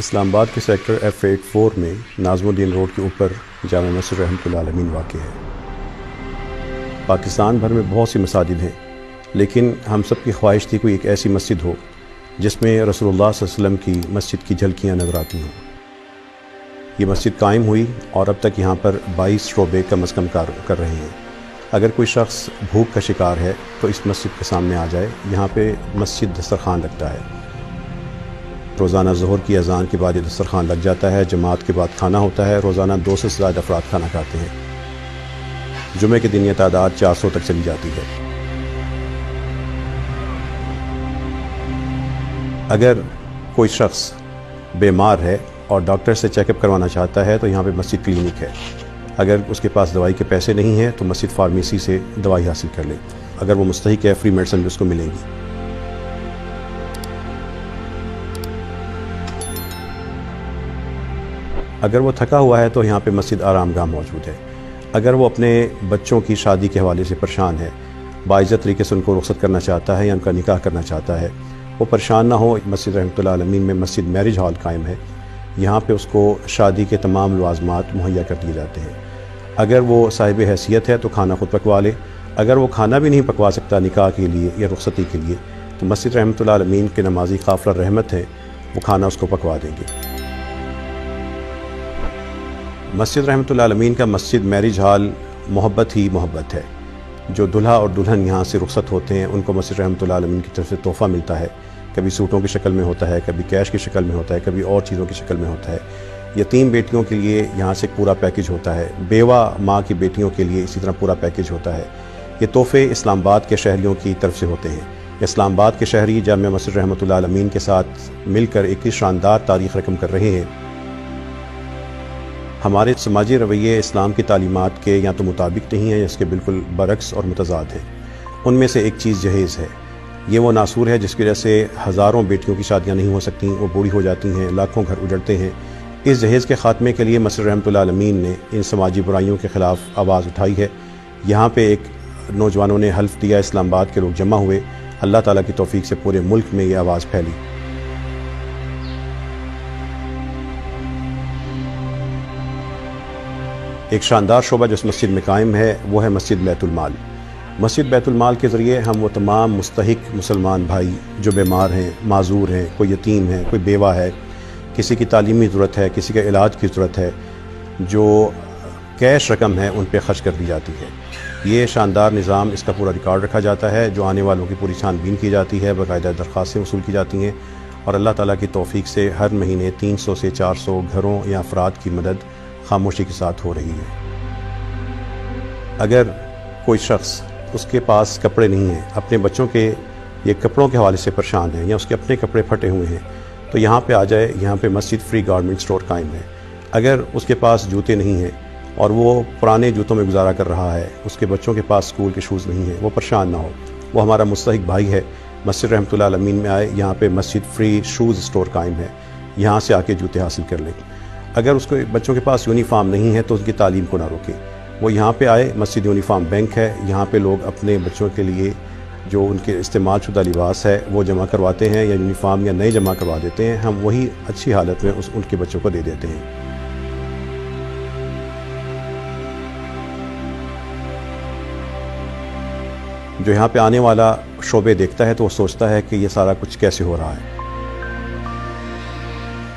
اسلام آباد کے sector F84 میں ناظم الدین روڈ کے اوپر جامع مسجد رحمۃ اللہ علیہ واقع ہے۔ پاکستان بھر میں بہت سی مساجد ہیں، لیکن ہم سب کی خواہش تھی کوئی ایک ایسی مسجد ہو جس میں رسول اللہ صلی اللہ علیہ وسلم کی مسجد کی جھلکیاں نظر آتی ہوں۔ یہ مسجد قائم ہوئی اور اب تک یہاں پر 22 شعبے کم از کم کار کر رہے ہیں۔ اگر کوئی شخص بھوک کا شکار ہے تو اس مسجد کے سامنے آ جائے، یہاں پہ مسجد دسترخوان لگتا ہے۔ روزانہ ظہر کی اذان کے بعد یہ دسترخوان لگ جاتا ہے، جماعت کے بعد کھانا ہوتا ہے، روزانہ 200 سے زیادہ افراد کھانا کھاتے ہیں۔ جمعے کے دن یہ تعداد 400 تک چلی جاتی ہے۔ اگر کوئی شخص بیمار ہے اور ڈاکٹر سے چیک اپ کروانا چاہتا ہے تو یہاں پہ مسجد کلینک ہے۔ اگر اس کے پاس دوائی کے پیسے نہیں ہیں تو مسجد فارمیسی سے دوائی حاصل کر لے، اگر وہ مستحق ہے فری میڈیسن بھی اس کو ملے گی۔ اگر وہ تھکا ہوا ہے تو یہاں پہ مسجد آرام گاہ موجود ہے۔ اگر وہ اپنے بچوں کی شادی کے حوالے سے پریشان ہے، باعزت طریقے سے ان کو رخصت کرنا چاہتا ہے یا ان کا نکاح کرنا چاہتا ہے، وہ پریشان نہ ہو، مسجد رحمۃ اللہ علیہ میں مسجد میرج ہال قائم ہے۔ یہاں پہ اس کو شادی کے تمام لوازمات مہیا کر دیے جاتے ہیں۔ اگر وہ صاحب حیثیت ہے تو کھانا خود پکوا لے، اگر وہ کھانا بھی نہیں پکوا سکتا نکاح کے لیے یا رخصتی کے لیے تو مسجد رحمۃ اللہ علیہ کے نمازی قافلہ رحمت ہے، وہ کھانا اس کو پکوا دیں گے۔ مسجد رحمۃ اللہ علیہ کا مسجد میرج ہال محبت ہی محبت ہے۔ جو دلہا اور دلہن یہاں سے رخصت ہوتے ہیں ان کو مسجد رحمۃ اللہ علیہ کی طرف سے تحفہ ملتا ہے، کبھی سوٹوں کی شکل میں ہوتا ہے، کبھی کیش کی شکل میں ہوتا ہے، کبھی اور چیزوں کی شکل میں ہوتا ہے۔ یتیم بیٹیوں کے لیے یہاں سے پورا پیکج ہوتا ہے، بیوہ ماں کی بیٹیوں کے لیے اسی طرح پورا پیکج ہوتا ہے۔ یہ تحفے اسلام آباد کے شہریوں کی طرف سے ہوتے ہیں۔ اسلام آباد کے شہری جامع مسجد رحمۃ اللہ علیہ کے ساتھ مل کر ایک شاندار تاریخ رقم کر رہے ہیں۔ ہمارے سماجی رویے اسلام کی تعلیمات کے یا تو مطابق نہیں ہیں یا اس کے بالکل برعکس اور متضاد ہیں۔ ان میں سے ایک چیز جہیز ہے۔ یہ وہ ناسور ہے جس کی وجہ سے ہزاروں بیٹیوں کی شادیاں نہیں ہو سکتی، وہ بوڑھی ہو جاتی ہیں، لاکھوں گھر اجڑتے ہیں۔ اس جہیز کے خاتمے کے لیے مسجد رحمۃ اللہ علیہ نے ان سماجی برائیوں کے خلاف آواز اٹھائی ہے۔ یہاں پہ ایک نوجوانوں نے حلف دیا، اسلام آباد کے لوگ جمع ہوئے، اللہ تعالیٰ کی توفیق سے پورے ملک میں یہ آواز پھیلی۔ ایک شاندار شعبہ جو اس مسجد میں قائم ہے وہ ہے مسجد بیت المال۔ مسجد بیت المال کے ذریعے ہم وہ تمام مستحق مسلمان بھائی جو بیمار ہیں، معذور ہیں، کوئی یتیم ہے، کوئی بیوہ ہے، کسی کی تعلیمی ضرورت ہے، کسی کا علاج کی ضرورت ہے، جو کیش رقم ہے ان پہ خرچ کر دی جاتی ہے۔ یہ شاندار نظام، اس کا پورا ریکارڈ رکھا جاتا ہے، جو آنے والوں کی پوری چھان بین کی جاتی ہے، باقاعدہ درخواستیں وصول کی جاتی ہیں، اور اللہ تعالیٰ کی توفیق سے ہر مہینے 300 سے 400 گھروں یا افراد کی مدد خاموشی کے ساتھ ہو رہی ہے۔ اگر کوئی شخص اس کے پاس کپڑے نہیں ہیں، اپنے بچوں کے یہ کپڑوں کے حوالے سے پریشان ہیں یا اس کے اپنے کپڑے پھٹے ہوئے ہیں تو یہاں پہ آ جائے۔ یہاں پہ مسجد فری گارمنٹ سٹور قائم ہے۔ اگر اس کے پاس جوتے نہیں ہیں اور وہ پرانے جوتوں میں گزارا کر رہا ہے، اس کے بچوں کے پاس اسکول کے شوز نہیں ہیں، وہ پریشان نہ ہو، وہ ہمارا مستحق بھائی ہے، مسجد رحمۃ اللہ علیہ میں آئے۔ یہاں پہ مسجد فری شوز سٹور قائم ہے، یہاں سے آ کے جوتے حاصل کر لیں۔ اگر اس کو بچوں کے پاس یونیفارم نہیں ہے تو ان کی تعلیم کو نہ روکے، وہ یہاں پہ آئے۔ مسجد یونیفارم بینک ہے، یہاں پہ لوگ اپنے بچوں کے لیے جو ان کے استعمال شدہ لباس ہے وہ جمع کرواتے ہیں، یا یونیفارم یا نئے جمع کروا دیتے ہیں، ہم وہی اچھی حالت میں ان کے بچوں کو دے دیتے ہیں۔ جو یہاں پہ آنے والا شعبے دیکھتا ہے تو وہ سوچتا ہے کہ یہ سارا کچھ کیسے ہو رہا ہے۔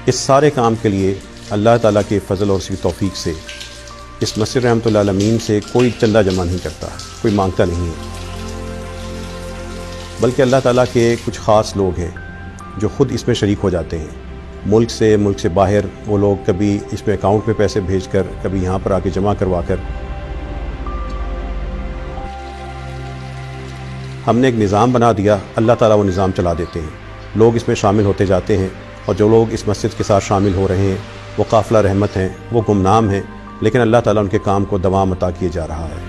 اس سارے کام کے لیے اللہ تعالیٰ کے فضل اور اس کی توفیق سے اس مسجد رحمۃ اللہ علیہ سے کوئی چندہ جمع نہیں کرتا، کوئی مانگتا نہیں ہے، بلکہ اللہ تعالیٰ کے کچھ خاص لوگ ہیں جو خود اس میں شریک ہو جاتے ہیں، ملک سے باہر۔ وہ لوگ کبھی اس میں اکاؤنٹ میں پیسے بھیج کر، کبھی یہاں پر آ کے جمع کروا کر۔ ہم نے ایک نظام بنا دیا، اللہ تعالیٰ وہ نظام چلا دیتے ہیں، لوگ اس میں شامل ہوتے جاتے ہیں، اور جو لوگ اس مسجد کے ساتھ شامل ہو رہے ہیں وہ قافلہ رحمت ہیں، وہ گمنام ہیں، لیکن اللہ تعالیٰ ان کے کام کو دوام عطا کیے جا رہا ہے۔